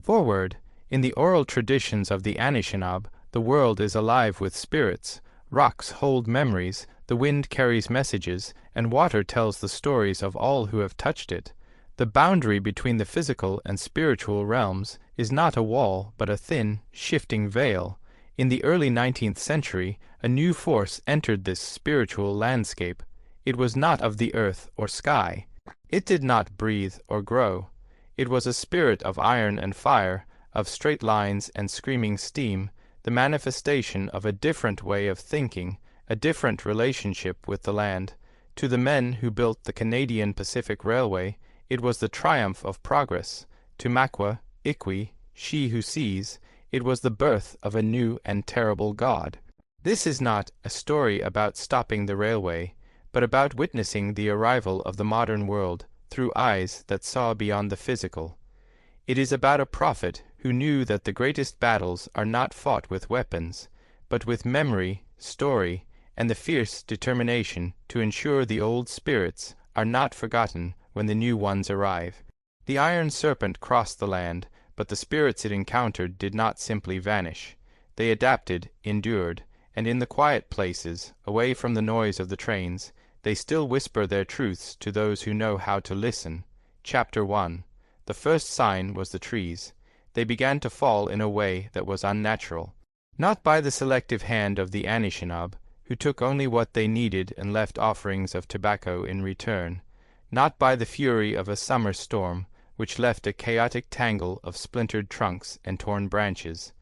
Forward. In the oral traditions of the Anishinaabe, the world is alive with spirits. Rocks hold memories, the wind carries messages, and water tells the stories of all who have touched it. The boundary between the physical and spiritual realms is not a wall, but a thin, shifting veil. In the early 19th century, a new force entered this spiritual landscape. It was not of the earth or sky. It did not breathe or grow. It was a spirit of iron and fire, of straight lines and screaming steam, the manifestation of a different way of thinking, a different relationship with the land. To the men who built the Canadian Pacific Railway, it was the triumph of progress. To Makwa-ikwe, she who sees, it was the birth of a new and terrible god. This is not a story about stopping the railway, but about witnessing the arrival of the modern world through eyes that saw beyond the physical. It is about a prophet who knew that the greatest battles are not fought with weapons, but with memory, story, and the fierce determination to ensure the old spirits are not forgotten when the new ones arrive. The iron serpent crossed the land, but the spirits it encountered did not simply vanish. They adapted, endured, and in the quiet places, away from the noise of the trains, they still whisper their truths to those who know how to listen. Chapter 1. The first sign was the trees. They began to fall in a way that was unnatural. Not by the selective hand of the Anishinaabe, who took only what they needed and left offerings of tobacco in return. Not by the fury of a summer storm, which left a chaotic tangle of splintered trunks and torn branches.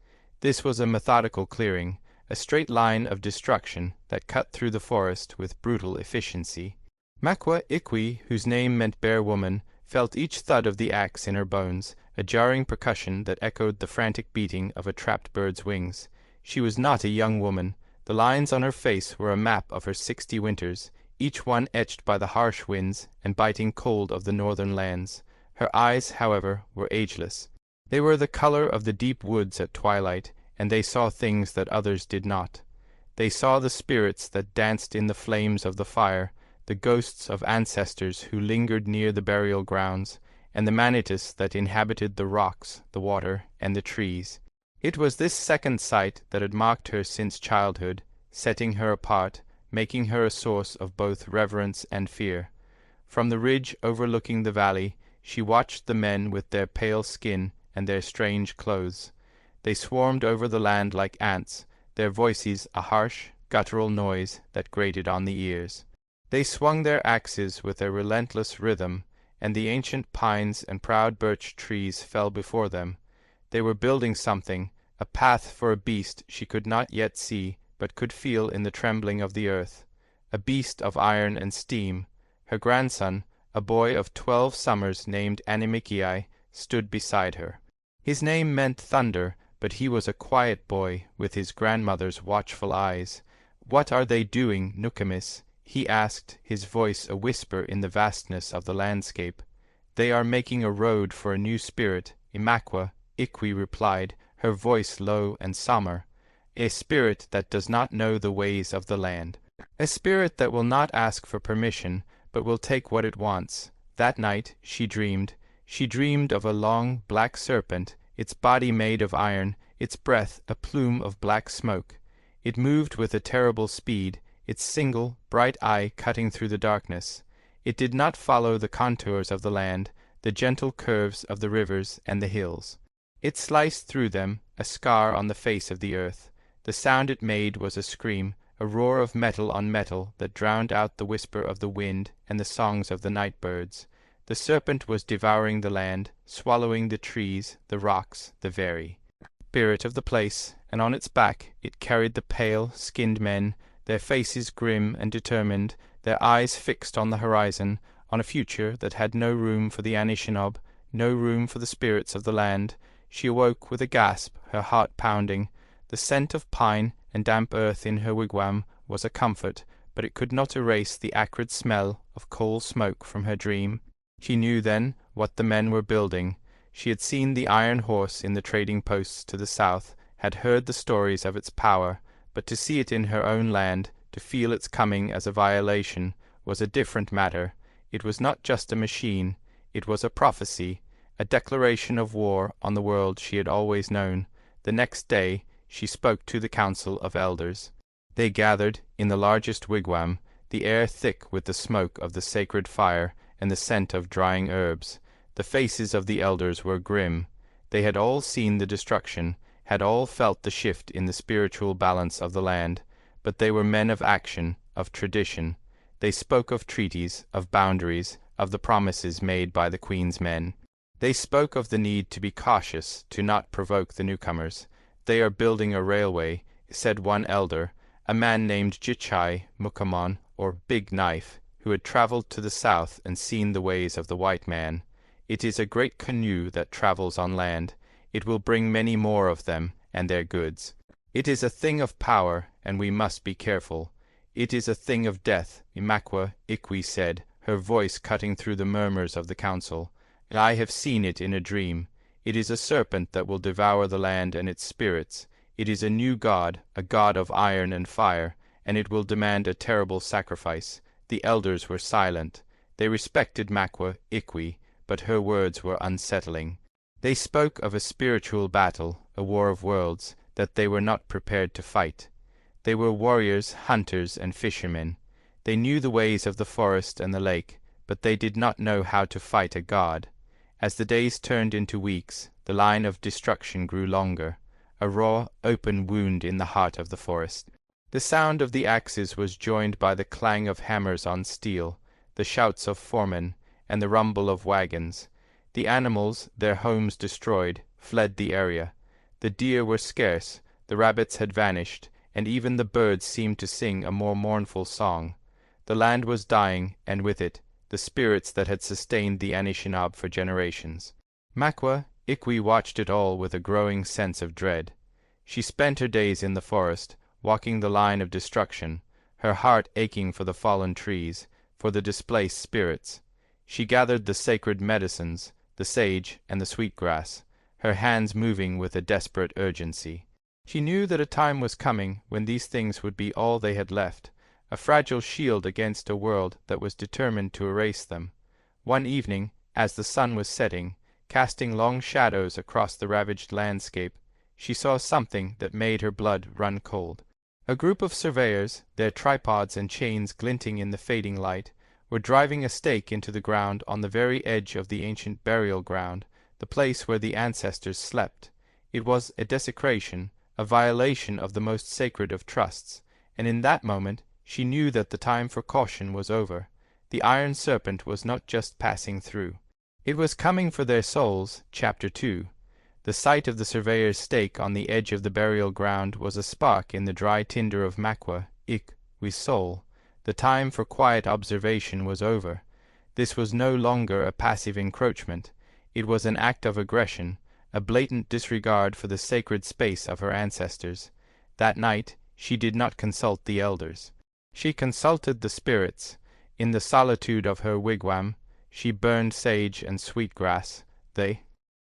This was a methodical clearing, a straight line of destruction that cut through the forest with brutal efficiency. Makwa-ikwe, whose name meant bear woman, felt each thud of the axe in her bones, a jarring percussion that echoed the frantic beating of a trapped bird's wings. She was not a young woman. The lines on her face were a map of her 60 winters, each one etched by the harsh winds and biting cold of the northern lands. Her eyes, however, were ageless. They were the color of the deep woods at twilight, and they saw things that others did not. They saw the spirits that danced in the flames of the fire, the ghosts of ancestors who lingered near the burial grounds, and the manitus that inhabited the rocks, the water, and the trees. It was this second sight that had marked her since childhood, setting her apart, making her a source of both reverence and fear. From the ridge overlooking the valley, she watched the men with their pale skin and their strange clothes. They swarmed over the land like ants, their voices a harsh, guttural noise that grated on the ears. They swung their axes with a relentless rhythm, and the ancient pines and proud birch trees fell before them. They were building something, a path for a beast she could not yet see, but could feel in the trembling of the earth, a beast of iron and steam. Her grandson, a boy of 12 summers named Anishinaabe, stood beside her. His name meant thunder, but he was a quiet boy with his grandmother's watchful eyes. "What are they doing, Nukamis?" he asked, his voice a whisper in the vastness of the landscape. "They are making a road for a new spirit," Makwa-ikwe replied, her voice low and sombre. "A spirit that does not know the ways of the land. A spirit that will not ask for permission, but will take what it wants." That night she dreamed. She dreamed of a long, black serpent, its body made of iron, its breath a plume of black smoke. It moved with a terrible speed, its single, bright eye cutting through the darkness. It did not follow the contours of the land, the gentle curves of the rivers and the hills. It sliced through them, a scar on the face of the earth. The sound it made was a scream, a roar of metal on metal that drowned out the whisper of the wind and the songs of the night birds. The serpent was devouring the land, swallowing the trees, the rocks, the very spirit of the place, and on its back it carried the pale, skinned men, their faces grim and determined, their eyes fixed on the horizon, on a future that had no room for the Anishinaabe, no room for the spirits of the land. She awoke with a gasp, her heart pounding. The scent of pine and damp earth in her wigwam was a comfort, but it could not erase the acrid smell of coal smoke from her dream. She knew then what the men were building. She had seen the iron horse in the trading posts to the south, had heard the stories of its power, but to see it in her own land, to feel its coming as a violation, was a different matter. It was not just a machine, it was a prophecy, a declaration of war on the world she had always known. The next day she spoke to the council of elders. They gathered in the largest wigwam, the air thick with the smoke of the sacred fire and the scent of drying herbs. The faces of the elders were grim. They had all seen the destruction, had all felt the shift in the spiritual balance of the land, but they were men of action, of tradition. They spoke of treaties, of boundaries, of the promises made by the Queen's men. They spoke of the need to be cautious, to not provoke the newcomers. They are building a railway, said one elder, a man named Jichai Mukamon, or Big Knife, who had travelled to the south and seen the ways of the white man. It is a great canoe that travels on land. It will bring many more of them and their goods. It is a thing of power, and we must be careful. It is a thing of death, Makwa-ikwe said, her voice cutting through the murmurs of the council. I have seen it in a dream. It is a serpent that will devour the land and its spirits. It is a new god, a god of iron and fire, and it will demand a terrible sacrifice. The elders were silent. They respected Makwa-ikwe, but her words were unsettling. They spoke of a spiritual battle, a war of worlds, that they were not prepared to fight. They were warriors, hunters, and fishermen. They knew the ways of the forest and the lake, but they did not know how to fight a god. As the days turned into weeks, the line of destruction grew longer, a raw, open wound in the heart of the forest. The sound of the axes was joined by the clang of hammers on steel, the shouts of foremen, and the rumble of wagons. The animals, their homes destroyed, fled the area. The deer were scarce, the rabbits had vanished, and even the birds seemed to sing a more mournful song. The land was dying, and with it, the spirits that had sustained the Anishinaabe for generations. Makwa-ikwe watched it all with a growing sense of dread. She spent her days in the forest, walking the line of destruction, her heart aching for the fallen trees, for the displaced spirits. She gathered the sacred medicines, the sage and the sweetgrass, her hands moving with a desperate urgency. She knew that a time was coming when these things would be all they had left, a fragile shield against a world that was determined to erase them. One evening, as the sun was setting, casting long shadows across the ravaged landscape, she saw something that made her blood run cold. A group of surveyors, their tripods and chains glinting in the fading light, were driving a stake into the ground on the very edge of the ancient burial ground, the place where the ancestors slept. It was a desecration, a violation of the most sacred of trusts, and in that moment she knew that the time for caution was over. The iron serpent was not just passing through. It was coming for their souls. Chapter 2. The sight of the surveyor's stake on the edge of the burial ground was a spark in the dry tinder of Makwa-ikwe's soul. The time for quiet observation was over. This was no longer a passive encroachment. It was an act of aggression, a blatant disregard for the sacred space of her ancestors. That night she did not consult the elders. She consulted the spirits. In the solitude of her wigwam, she burned sage and sweetgrass, the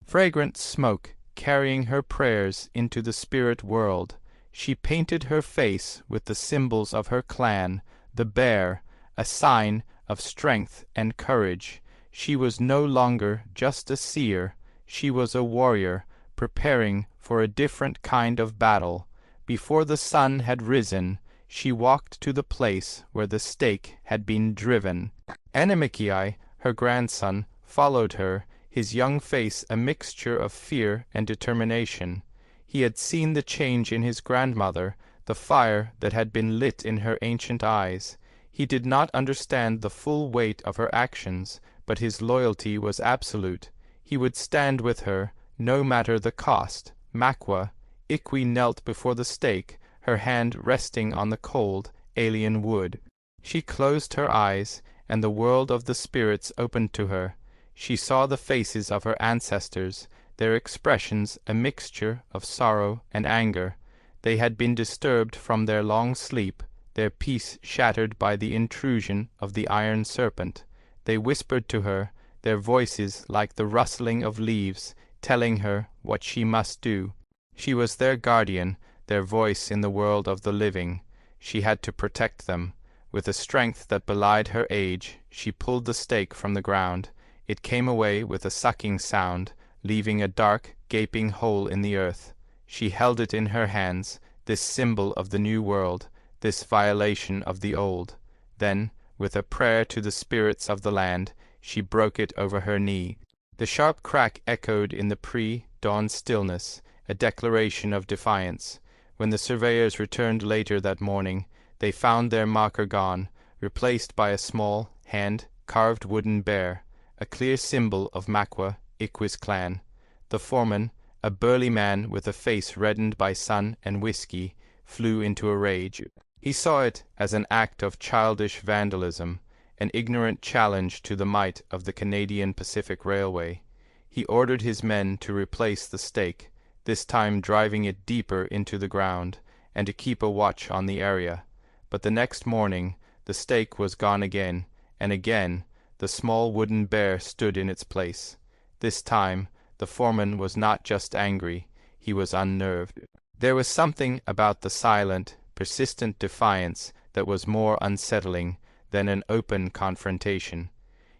fragrant smoke carrying her prayers into the spirit world. She painted her face with the symbols of her clan, the bear, a sign of strength and courage. She was no longer just a seer, she was a warrior, preparing for a different kind of battle. Before the sun had risen, she walked to the place where the stake had been driven. Anishinaabe, her grandson, followed her, his young face a mixture of fear and determination. He had seen the change in his grandmother, the fire that had been lit in her ancient eyes. He did not understand the full weight of her actions, but his loyalty was absolute. He would stand with her, no matter the cost. Makwa-ikwe knelt before the stake, her hand resting on the cold, alien wood. She closed her eyes, and the world of the spirits opened to her. She saw the faces of her ancestors, their expressions a mixture of sorrow and anger. They had been disturbed from their long sleep, their peace shattered by the intrusion of the iron serpent. They whispered to her, their voices like the rustling of leaves, telling her what she must do. She was their guardian, their voice in the world of the living. She had to protect them. With a strength that belied her age, she pulled the stake from the ground. It came away with a sucking sound, leaving a dark, gaping hole in the earth. She held it in her hands, this symbol of the new world, this violation of the old. Then, with a prayer to the spirits of the land, she broke it over her knee. The sharp crack echoed in the pre-dawn stillness, a declaration of defiance. When the surveyors returned later that morning, they found their marker gone, replaced by a small, hand-carved wooden bear, a clear symbol of Makwa-ikwe's clan. The foreman, a burly man with a face reddened by sun and whiskey, flew into a rage. He saw it as an act of childish vandalism, an ignorant challenge to the might of the Canadian Pacific Railway. He ordered his men to replace the stake, this time driving it deeper into the ground, and to keep a watch on the area. But the next morning the stake was gone again, and again the small wooden bear stood in its place. This time the foreman was not just angry, he was unnerved. There was something about the silent, persistent defiance that was more unsettling than an open confrontation.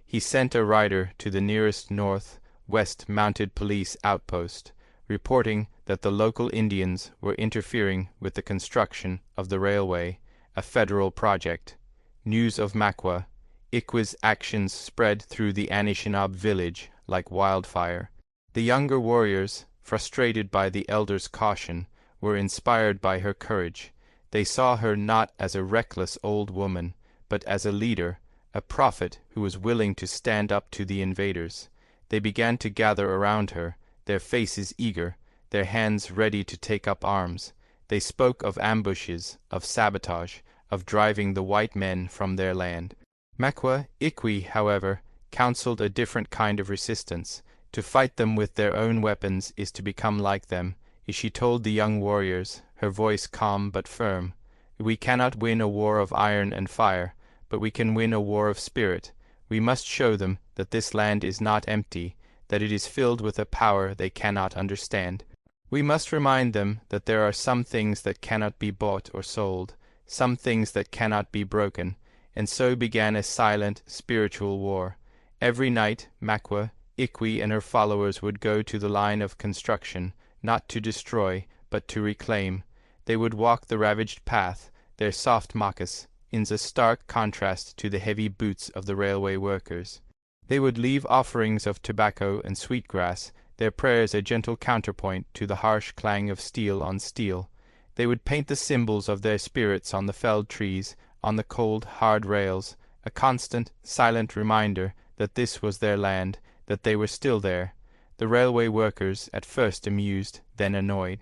He sent a rider to the nearest north-west mounted police outpost, reporting that the local Indians were interfering with the construction of the railway, a federal project. News of Makwa-ikwe's actions spread through the Anishinaabe village like wildfire. The younger warriors, frustrated by the elders' caution, were inspired by her courage. They saw her not as a reckless old woman, but as a leader, a prophet who was willing to stand up to the invaders. They began to gather around her, their faces eager, their hands ready to take up arms. They spoke of ambushes, of sabotage, of driving the white men from their land. Makwa-ikwe, however, counseled a different kind of resistance. To fight them with their own weapons is to become like them, as she told the young warriors, her voice calm but firm. We cannot win a war of iron and fire, but we can win a war of spirit. We must show them that this land is not empty, that it is filled with a power they cannot understand. We must remind them that there are some things that cannot be bought or sold, some things that cannot be broken, and so began a silent, spiritual war. Every night Makwa-ikwe and her followers would go to the line of construction, not to destroy, but to reclaim. They would walk the ravaged path, their soft moccasins a stark contrast to the heavy boots of the railway workers. They would leave offerings of tobacco and sweetgrass, their prayers a gentle counterpoint to the harsh clang of steel on steel. They would paint the symbols of their spirits on the felled trees, on the cold, hard rails, a constant, silent reminder that this was their land, that they were still there. The railway workers, at first amused, then annoyed.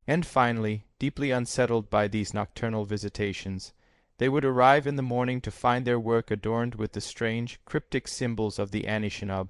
And finally, deeply unsettled by these nocturnal visitations, they would arrive in the morning to find their work adorned with the strange, cryptic symbols of the Anishinaabe.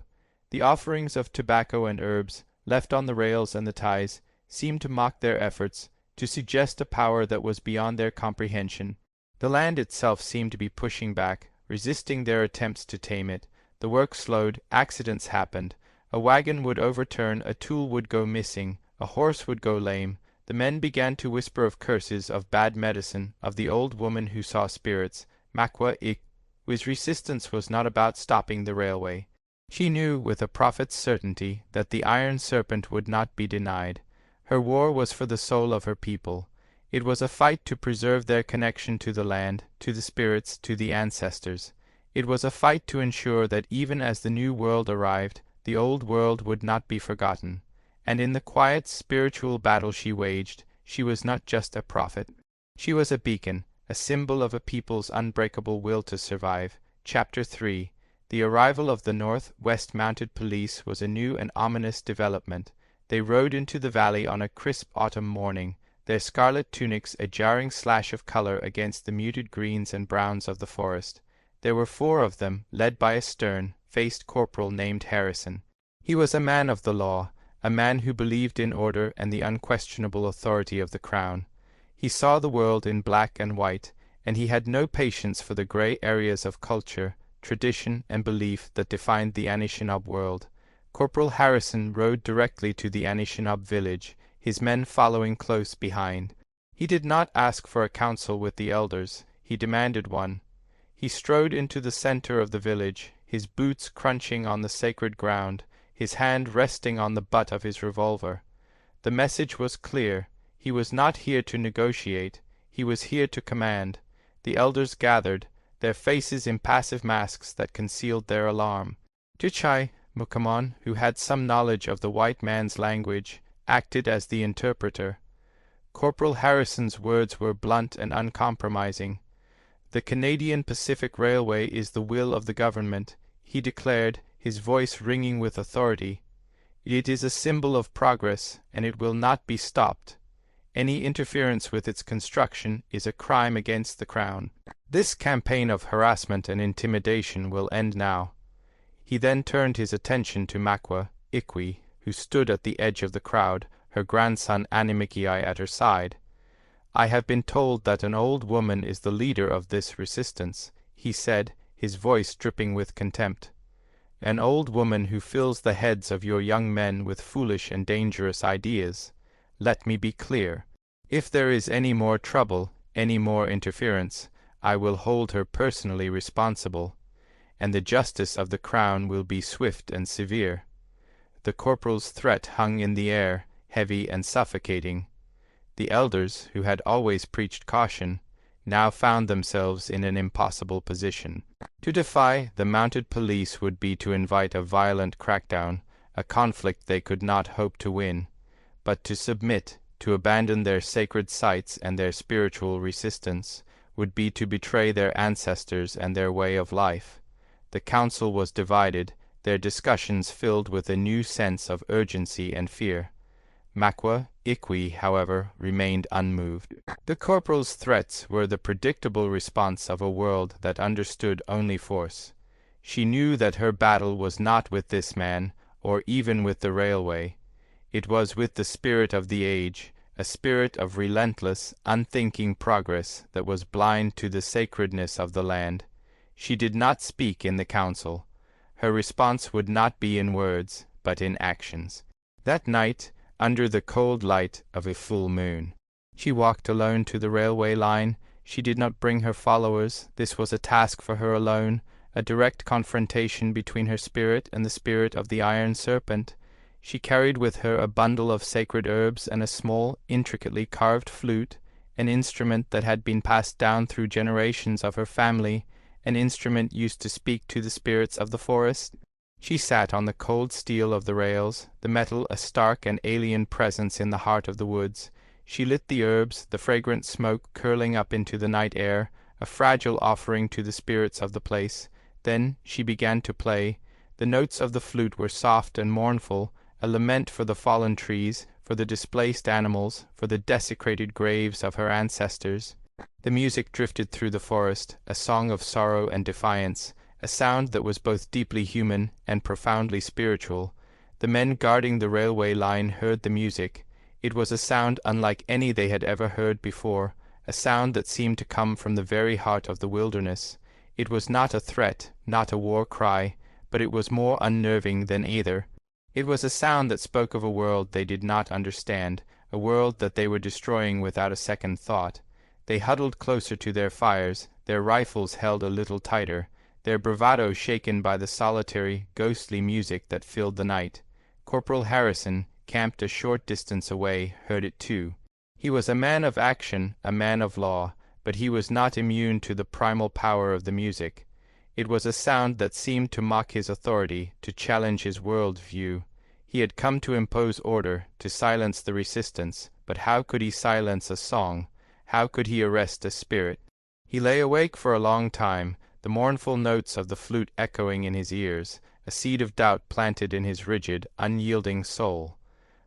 The offerings of tobacco and herbs, left on the rails and the ties, seemed to mock their efforts, to suggest a power that was beyond their comprehension. The land itself seemed to be pushing back, resisting their attempts to tame it. The work slowed, accidents happened. A wagon would overturn, a tool would go missing, a horse would go lame. The men began to whisper of curses, of bad medicine, of the old woman who saw spirits. Makwa-ikwe's resistance was not about stopping the railway. She knew with a prophet's certainty that the iron serpent would not be denied. Her war was for the soul of her people. It was a fight to preserve their connection to the land, to the spirits, to the ancestors. It was a fight to ensure that even as the new world arrived, the old world would not be forgotten. And in the quiet spiritual battle she waged, she was not just a prophet. She was a beacon, a symbol of a people's unbreakable will to survive. Chapter 3. The arrival of the North-West Mounted Police was a new and ominous development. They rode into the valley on a crisp autumn morning, their scarlet tunics a jarring slash of color against the muted greens and browns of the forest. There were 4 of them, led by a stern-faced corporal named Harrison. He was a man of the law, a man who believed in order and the unquestionable authority of the crown. He saw the world in black and white, and he had no patience for the gray areas of culture, tradition, and belief that defined the Anishinaabe world. Corporal Harrison rode directly to the Anishinaabe village, his men following close behind. He did not ask for a council with the elders, he demanded one. He strode into the center of the village, his boots crunching on the sacred ground, his hand resting on the butt of his revolver. The message was clear. He was not here to negotiate. He was here to command. The elders gathered, their faces impassive masks that concealed their alarm. Tuchai Mukamon, who had some knowledge of the white man's language, acted as the interpreter. Corporal Harrison's words were blunt and uncompromising. "The Canadian Pacific Railway is the will of the government," he declared, his voice ringing with authority. "It is a symbol of progress, and it will not be stopped. Any interference with its construction is a crime against the Crown. This campaign of harassment and intimidation will end now." He then turned his attention to Makwa-ikwe, who stood at the edge of the crowd, her grandson Anishinaabe at her side. "I have been told that an old woman is the leader of this resistance," he said, his voice dripping with contempt. "An old woman who fills the heads of your young men with foolish and dangerous ideas. Let me be clear. If there is any more trouble, any more interference, I will hold her personally responsible, and the justice of the Crown will be swift and severe." The corporal's threat hung in the air, heavy and suffocating. The elders, who had always preached caution, now found themselves in an impossible position. To defy the mounted police would be to invite a violent crackdown, a conflict they could not hope to win. But to submit, to abandon their sacred sites and their spiritual resistance, would be to betray their ancestors and their way of life. The council was divided, their discussions filled with a new sense of urgency and fear. Makwa-ikwe, however, remained unmoved. The corporal's threats were the predictable response of a world that understood only force. She knew that her battle was not with this man, or even with the railway. It was with the spirit of the age, a spirit of relentless, unthinking progress that was blind to the sacredness of the land. She did not speak in the council. Her response would not be in words, but in actions. That night, under the cold light of a full moon, she walked alone to the railway line. She did not bring her followers. This was a task for her alone, a direct confrontation between her spirit and the spirit of the iron serpent. She carried with her a bundle of sacred herbs and a small, intricately carved flute, an instrument that had been passed down through generations of her family, an instrument used to speak to the spirits of the forest. She sat on the cold steel of the rails, the metal a stark and alien presence in the heart of the woods. She lit the herbs, the fragrant smoke curling up into the night air, a fragile offering to the spirits of the place. Then she began to play. The notes of the flute were soft and mournful, a lament for the fallen trees, for the displaced animals, for the desecrated graves of her ancestors. The music drifted through the forest, a song of sorrow and defiance, a sound that was both deeply human and profoundly spiritual. The men guarding the railway line heard the music. It was a sound unlike any they had ever heard before, a sound that seemed to come from the very heart of the wilderness. It was not a threat, not a war cry, but it was more unnerving than either. It was a sound that spoke of a world they did not understand, a world that they were destroying without a second thought. They huddled closer to their fires, their rifles held a little tighter, their bravado shaken by the solitary, ghostly music that filled the night. Corporal Harrison, camped a short distance away, heard it too. He was a man of action, a man of law, but he was not immune to the primal power of the music. It was a sound that seemed to mock his authority, to challenge his world view. He had come to impose order, to silence the resistance, but how could he silence a song? How could he arrest a spirit? He lay awake for a long time, the mournful notes of the flute echoing in his ears, a seed of doubt planted in his rigid, unyielding soul.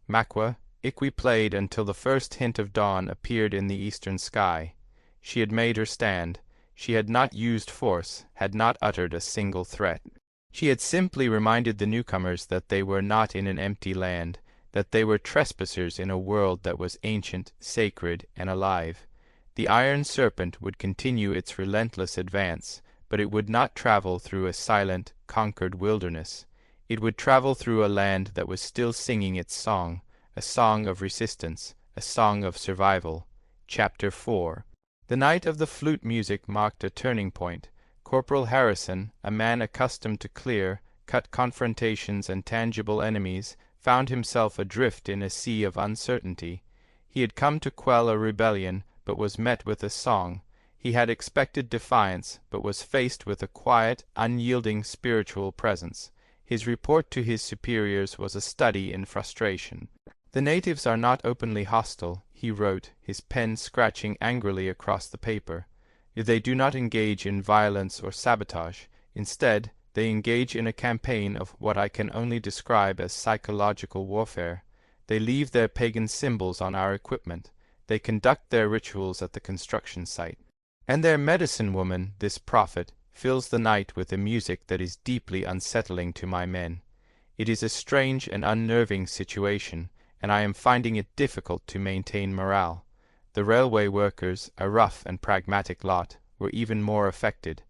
Makwa-ikwe played until the first hint of dawn appeared in the eastern sky. She had made her stand. She had not used force, had not uttered a single threat. She had simply reminded the newcomers that they were not in an empty land, that they were trespassers in a world that was ancient, sacred, and alive. The iron serpent would continue its relentless advance, but it would not travel through a silent, conquered wilderness. It would travel through a land that was still singing its song, a song of resistance, a song of survival. Chapter 4. The night of the flute music marked a turning point. Corporal Harrison, a man accustomed to clear, cut confrontations and tangible enemies, found himself adrift in a sea of uncertainty. He had come to quell a rebellion, but was met with a song. He had expected defiance, but was faced with a quiet, unyielding spiritual presence. His report to his superiors was a study in frustration. "The natives are not openly hostile," he wrote, his pen scratching angrily across the paper. "They do not engage in violence or sabotage. Instead, they engage in a campaign of what I can only describe as psychological warfare. They leave their pagan symbols on our equipment. They conduct their rituals at the construction site. And their medicine woman, this prophet, fills the night with a music that is deeply unsettling to my men. It is a strange and unnerving situation, and I am finding it difficult to maintain morale. The railway workers, a rough and pragmatic lot, were even more affected.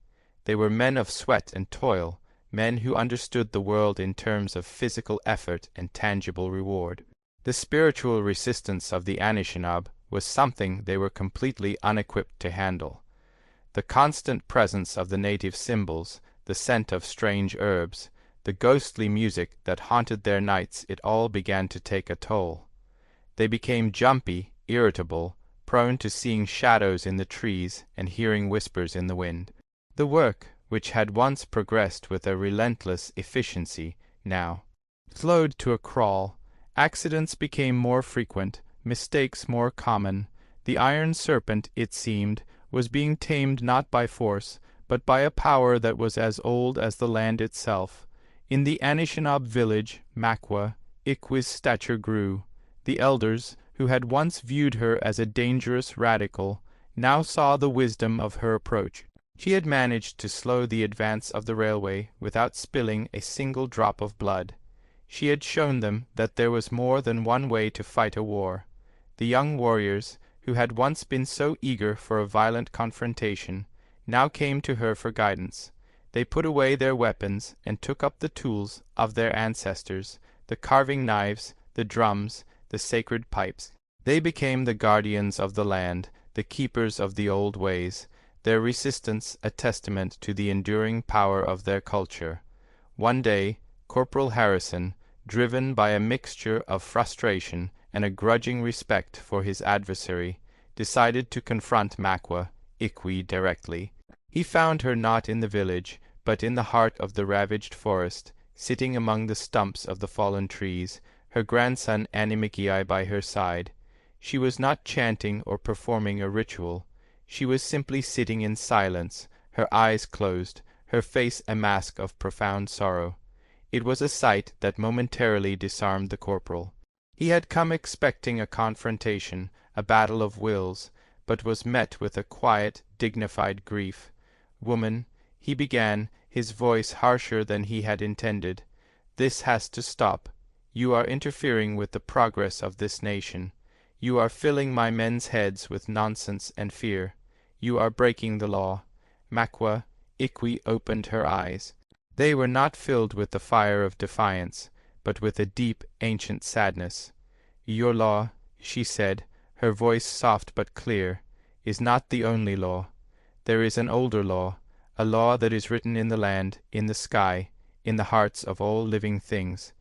They were men of sweat and toil, men who understood the world in terms of physical effort and tangible reward. The spiritual resistance of the Anishinaabe was something they were completely unequipped to handle. The constant presence of the native symbols, the scent of strange herbs, the ghostly music that haunted their nights, it all began to take a toll. They became jumpy, irritable, prone to seeing shadows in the trees and hearing whispers in the wind. The work, which had once progressed with a relentless efficiency, now slowed to a crawl. Accidents became more frequent, mistakes more common. The iron serpent, it seemed, was being tamed not by force, but by a power that was as old as the land itself. In the Anishinaabe village, Makwa-ikwe's stature grew. The elders, who had once viewed her as a dangerous radical, now saw the wisdom of her approach. She had managed to slow the advance of the railway without spilling a single drop of blood. She had shown them that there was more than one way to fight a war. The young warriors, who had once been so eager for a violent confrontation, now came to her for guidance. They put away their weapons and took up the tools of their ancestors, the carving knives, the drums, the sacred pipes. They became the guardians of the land, the keepers of the old ways, their resistance a testament to the enduring power of their culture. One day, Corporal Harrison, driven by a mixture of frustration and a grudging respect for his adversary, decided to confront Makwa-ikwe directly. He found her not in the village, but in the heart of the ravaged forest, sitting among the stumps of the fallen trees, her grandson Anishinaabe by her side. She was not chanting or performing a ritual. She was simply sitting in silence, her eyes closed, her face a mask of profound sorrow. It was a sight that momentarily disarmed the corporal. He had come expecting a confrontation, a battle of wills, but was met with a quiet, dignified grief. "Woman," he began, his voice harsher than he had intended, "this has to stop. You are interfering with the progress of this nation. You are filling my men's heads with nonsense and fear. You are breaking the law." Makwa-ikwe opened her eyes. They were not filled with the fire of defiance, but with a deep, ancient sadness. "Your law," she said, her voice soft but clear, "is not the only law. There is an older law, a law that is written in the land, in the sky, in the hearts of all living things.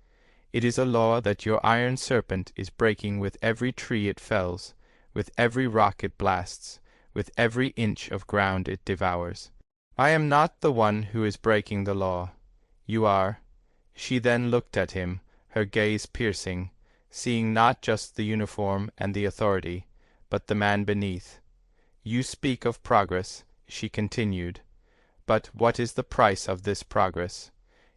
It is a law that your iron serpent is breaking with every tree it fells, with every rock it blasts, with every inch of ground it devours. I am not the one who is breaking the law. You are." She then looked at him, her gaze piercing, seeing not just the uniform and the authority, but the man beneath. "You speak of progress," she continued, "but what is the price of this progress?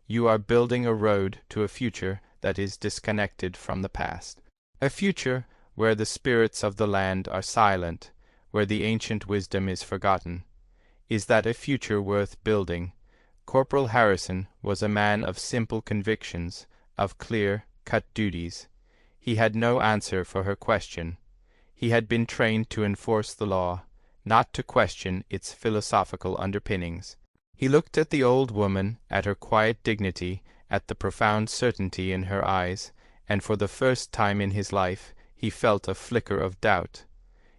You are building a road to a future that is disconnected from the past. A future where the spirits of the land are silent, where the ancient wisdom is forgotten. Is that a future worth building?" Corporal Harrison was a man of simple convictions, of clear, cut duties. He had no answer for her question. He had been trained to enforce the law, not to question its philosophical underpinnings. He looked at the old woman, at her quiet dignity, at the profound certainty in her eyes, and for the first time in his life he felt a flicker of doubt.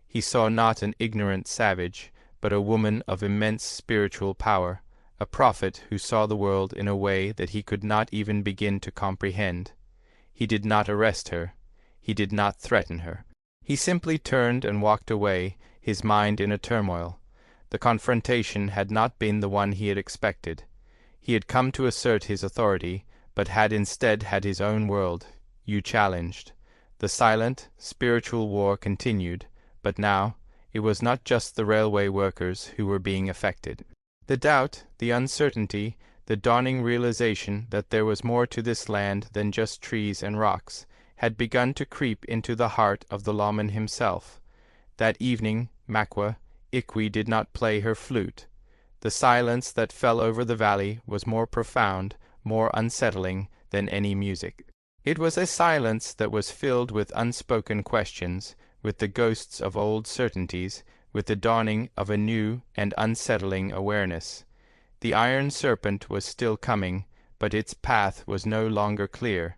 He saw not an ignorant savage, but a woman of immense spiritual power, a prophet who saw the world in a way that he could not even begin to comprehend. He did not arrest her. He did not threaten her. He simply turned and walked away, his mind in a turmoil. The confrontation had not been the one he had expected. He had come to assert his authority, but had instead had his own world challenged. The silent, spiritual war continued, but now it was not just the railway workers who were being affected. The doubt, the uncertainty, the dawning realization that there was more to this land than just trees and rocks, had begun to creep into the heart of the lawman himself. That evening Makwa-ikwe did not play her flute. The silence that fell over the valley was more profound, more unsettling than any music. It was a silence that was filled with unspoken questions, with the ghosts of old certainties, with the dawning of a new and unsettling awareness. The iron serpent was still coming, but its path was no longer clear.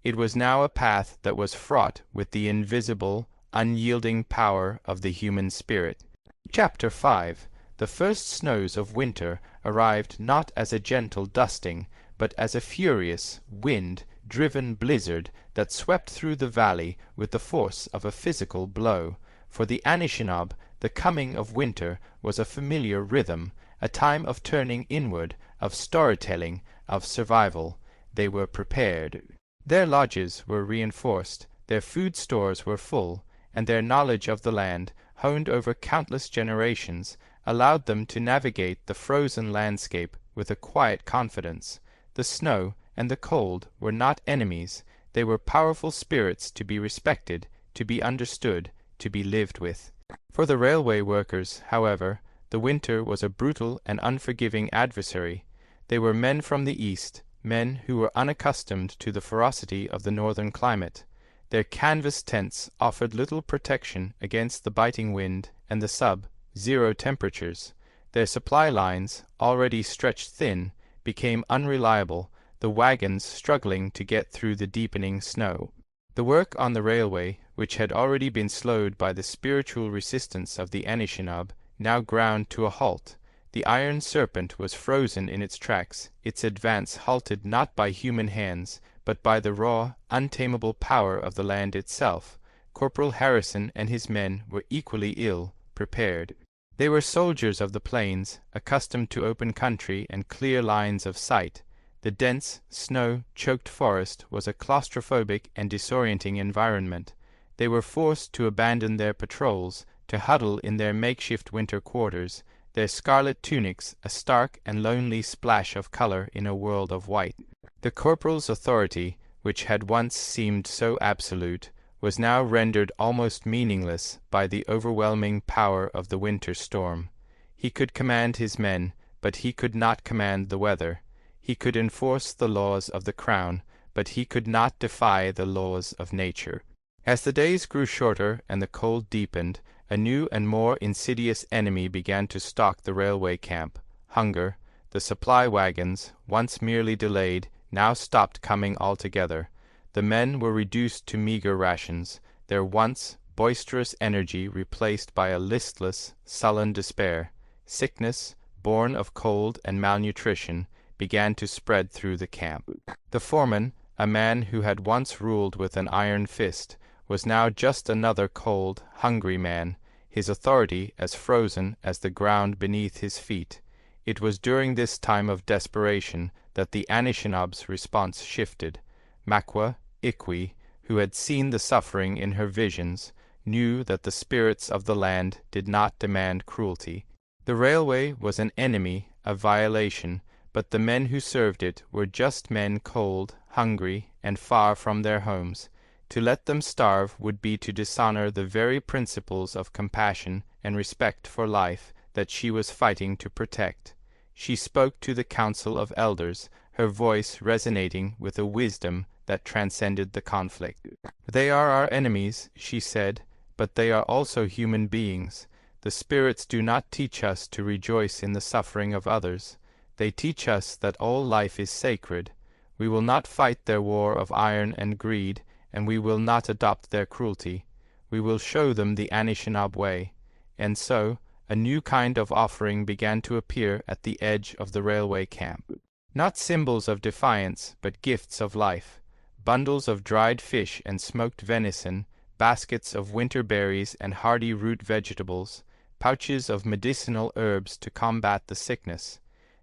It was now a path that was fraught with the invisible, unyielding power of the human spirit. Chapter 5. The first snows of winter arrived not as a gentle dusting, but as a furious, wind-driven blizzard that swept through the valley with the force of a physical blow. For the Anishinaabe, the coming of winter was a familiar rhythm, a time of turning inward, of storytelling, of survival. They were prepared. Their lodges were reinforced, their food stores were full, and their knowledge of the land, honed over countless generations, allowed them to navigate the frozen landscape with a quiet confidence. The snow and the cold were not enemies. They were powerful spirits to be respected, to be understood, to be lived with. For the railway workers, however, the winter was a brutal and unforgiving adversary. They were men from the east, men who were unaccustomed to the ferocity of the northern climate. Their canvas tents offered little protection against the biting wind and the sub-zero temperatures. Their supply lines, already stretched thin, became unreliable, the wagons struggling to get through the deepening snow. The work on the railway, which had already been slowed by the spiritual resistance of the Anishinaabe, now ground to a halt. The iron serpent was frozen in its tracks, its advance halted not by human hands, but by the raw, untamable power of the land itself. Corporal Harrison and his men were equally ill prepared. They were soldiers of the plains, accustomed to open country and clear lines of sight. The dense, snow-choked forest was a claustrophobic and disorienting environment. They were forced to abandon their patrols, to huddle in their makeshift winter quarters, their scarlet tunics a stark and lonely splash of color in a world of white. The corporal's authority, which had once seemed so absolute, was now rendered almost meaningless by the overwhelming power of the winter storm. He could command his men, but he could not command the weather. He could enforce the laws of the crown, but he could not defy the laws of nature. As the days grew shorter and the cold deepened, a new and more insidious enemy began to stalk the railway camp. Hunger. The supply wagons, once merely delayed, now stopped coming altogether. The men were reduced to meager rations, their once boisterous energy replaced by a listless, sullen despair. Sickness, born of cold and malnutrition, began to spread through the camp. The foreman, a man who had once ruled with an iron fist, was now just another cold, hungry man, his authority as frozen as the ground beneath his feet. It was during this time of desperation that the Anishinaabe's response shifted. Makwa-ikwe, who had seen the suffering in her visions, knew that the spirits of the land did not demand cruelty. The railway was an enemy, a violation, but the men who served it were just men cold, hungry, and far from their homes. To let them starve would be to dishonor the very principles of compassion and respect for life that she was fighting to protect. She spoke to the council of elders, her voice resonating with a wisdom that transcended the conflict. "They are our enemies," she said, "but they are also human beings. The spirits do not teach us to rejoice in the suffering of others. They teach us that all life is sacred. We will not fight their war of iron and greed, and we will not adopt their cruelty. We will show them the Anishinaabe way." And so, a new kind of offering began to appear at the edge of the railway camp. Not symbols of defiance, but gifts of life. Bundles of dried fish and smoked venison, baskets of winter berries and hardy root vegetables, pouches of medicinal herbs to combat the sickness.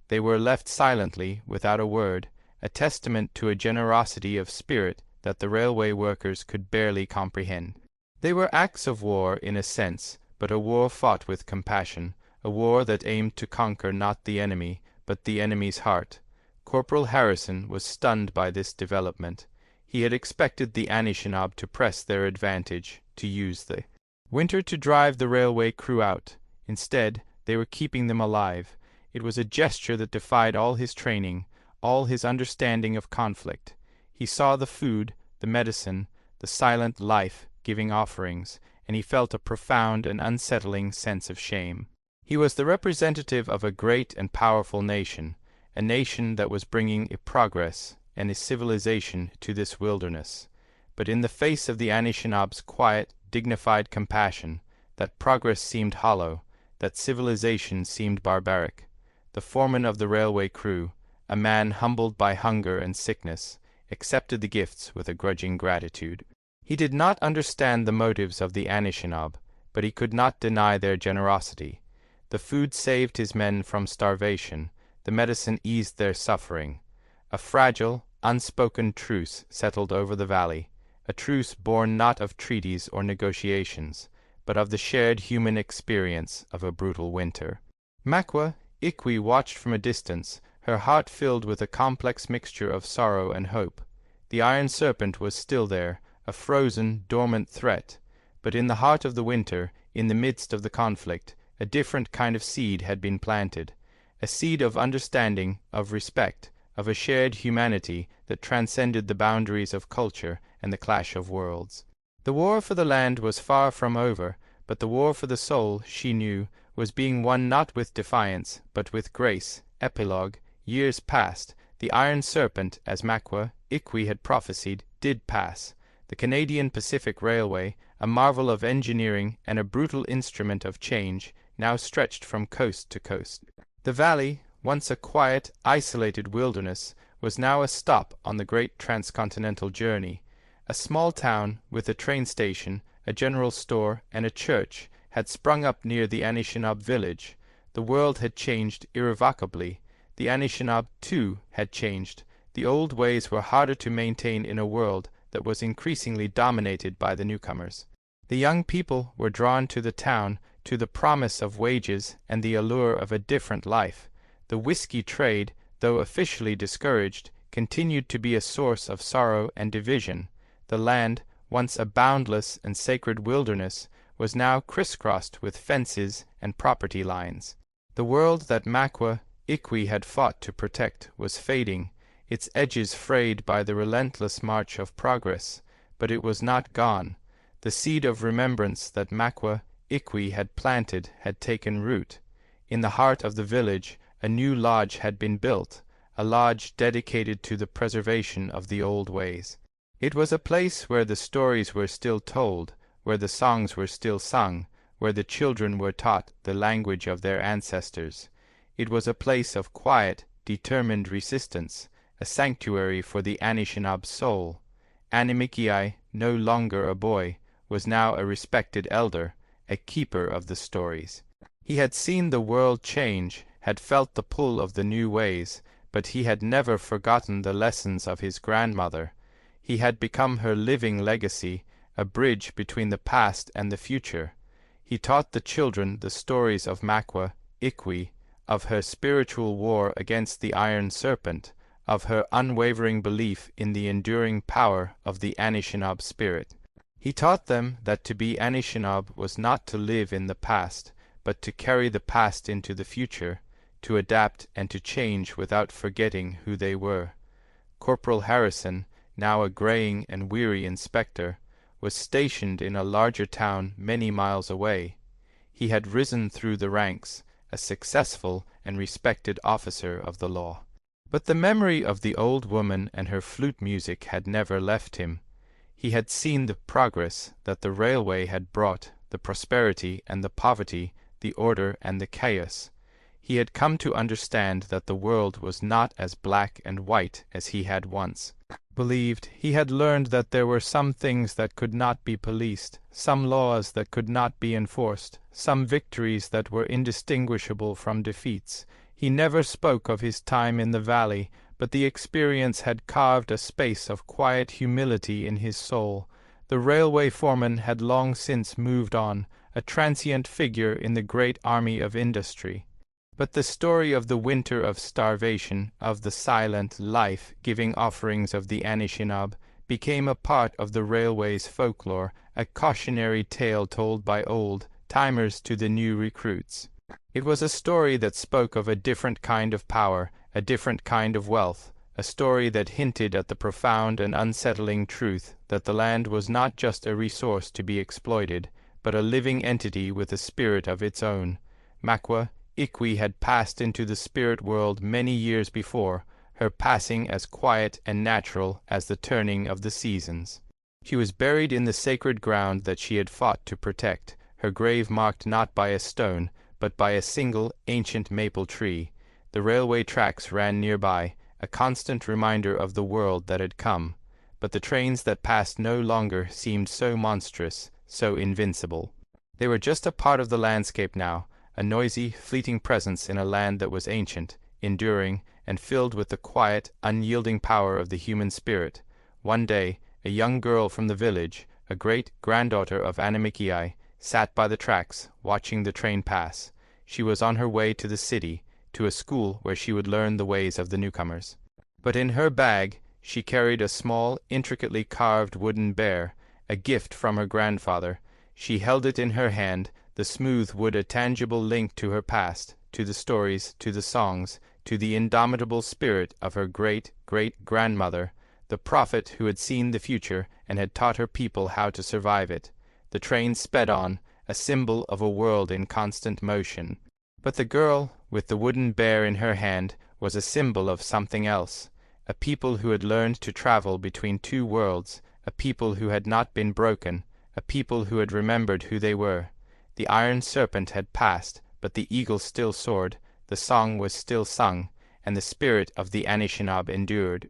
They were left silently, without a word, a testament to a generosity of spirit that the railway workers could barely comprehend. They were acts of war in a sense, but a war fought with compassion, a war that aimed to conquer not the enemy, but the enemy's heart. Corporal Harrison was stunned by this development. He had expected the Anishinaabe to press their advantage, to use the winter to drive the railway crew out. Instead, they were keeping them alive. It was a gesture that defied all his training, all his understanding of conflict. He saw the food, the medicine, the silent life-giving offerings, and he felt a profound and unsettling sense of shame. He was the representative of a great and powerful nation, a nation that was bringing a progress and a civilization to this wilderness. But in the face of the Anishinaab's quiet, dignified compassion, that progress seemed hollow, that civilization seemed barbaric. The foreman of the railway crew, a man humbled by hunger and sickness, accepted the gifts with a grudging gratitude. He did not understand the motives of the Anishinaabe, but he could not deny their generosity. The food saved his men from starvation, the medicine eased their suffering. A fragile, unspoken truce settled over the valley, a truce born not of treaties or negotiations, but of the shared human experience of a brutal winter. Makwa-ikwe watched from a distance, her heart filled with a complex mixture of sorrow and hope. The iron serpent was still there, a frozen, dormant threat, but in the heart of the winter, in the midst of the conflict, a different kind of seed had been planted, a seed of understanding, of respect, of a shared humanity that transcended the boundaries of culture and the clash of worlds. The war for the land was far from over, but the war for the soul, she knew, was being won not with defiance, but with grace. Epilogue. Years passed. The iron serpent, as Makwa-ikwe had prophesied, did pass. The Canadian Pacific Railway, a marvel of engineering and a brutal instrument of change, now stretched from coast to coast. The valley, once a quiet, isolated wilderness, was now a stop on the great transcontinental journey. A small town, with a train station, a general store, and a church, had sprung up near the Anishinaabe village. The world had changed irrevocably. The Anishinaabe, too, had changed. The old ways were harder to maintain in a world that was increasingly dominated by the newcomers. The young people were drawn to the town, to the promise of wages and the allure of a different life. The whiskey trade, though officially discouraged, continued to be a source of sorrow and division. The land, once a boundless and sacred wilderness, was now crisscrossed with fences and property lines. The world that Makwa-ikwe had fought to protect was fading, its edges frayed by the relentless march of progress, but it was not gone. The seed of remembrance that Makwa-ikwe had planted had taken root. In the heart of the village, a new lodge had been built, a lodge dedicated to the preservation of the old ways. It was a place where the stories were still told, where the songs were still sung, where the children were taught the language of their ancestors. It was a place of quiet, determined resistance, a sanctuary for the Anishinaabe soul. Anishinaabe, no longer a boy, was now a respected elder, a keeper of the stories. He had seen the world change, had felt the pull of the new ways, but he had never forgotten the lessons of his grandmother. He had become her living legacy, a bridge between the past and the future. He taught the children the stories of Makwa-ikwe, of her spiritual war against the iron serpent, of her unwavering belief in the enduring power of the Anishinaabe spirit. He taught them that to be Anishinaabe was not to live in the past, but to carry the past into the future, to adapt and to change without forgetting who they were. Corporal Harrison, now a graying and weary inspector, was stationed in a larger town many miles away. He had risen through the ranks, a successful and respected officer of the law. But the memory of the old woman and her flute music had never left him. He had seen the progress that the railway had brought, the prosperity and the poverty the order, and the chaos. He had come to understand that the world was not as black and white as he had once believed. He had learned that there were some things that could not be policed, some laws that could not be enforced, some victories that were indistinguishable from defeats. He never spoke of his time in the valley, but the experience had carved a space of quiet humility in his soul. The railway foreman had long since moved on, a transient figure in the great army of industry. But the story of the winter of starvation, of the silent, life-giving offerings of the Anishinaabe, became a part of the railway's folklore, a cautionary tale told by old-timers to the new recruits. It was a story that spoke of a different kind of power, a different kind of wealth, a story that hinted at the profound and unsettling truth that the land was not just a resource to be exploited, but a living entity with a spirit of its own. Makwa-ikwe had passed into the spirit world many years before, her passing as quiet and natural as the turning of the seasons. She was buried in the sacred ground that she had fought to protect, her grave marked not by a stone, but by a single ancient maple tree. The railway tracks ran nearby, a constant reminder of the world that had come, but the trains that passed no longer seemed so monstrous, so invincible. They were just a part of the landscape now, a noisy, fleeting presence in a land that was ancient, enduring, and filled with the quiet, unyielding power of the human spirit. One day, a young girl from the village, a great-granddaughter of Anishinaabe, sat by the tracks, watching the train pass. She was on her way to the city, to a school where she would learn the ways of the newcomers. But in her bag she carried a small, intricately carved wooden bear, a gift from her grandfather. She held it in her hand, the smooth wood a tangible link to her past, to the stories, to the songs, to the indomitable spirit of her great-great-grandmother, the prophet who had seen the future and had taught her people how to survive it. The train sped on, a symbol of a world in constant motion. But the girl, with the wooden bear in her hand, was a symbol of something else, a people who had learned to travel between two worlds, a people who had not been broken, a people who had remembered who they were. The iron serpent had passed, but the eagle still soared, the song was still sung, and the spirit of the Anishinaabe endured.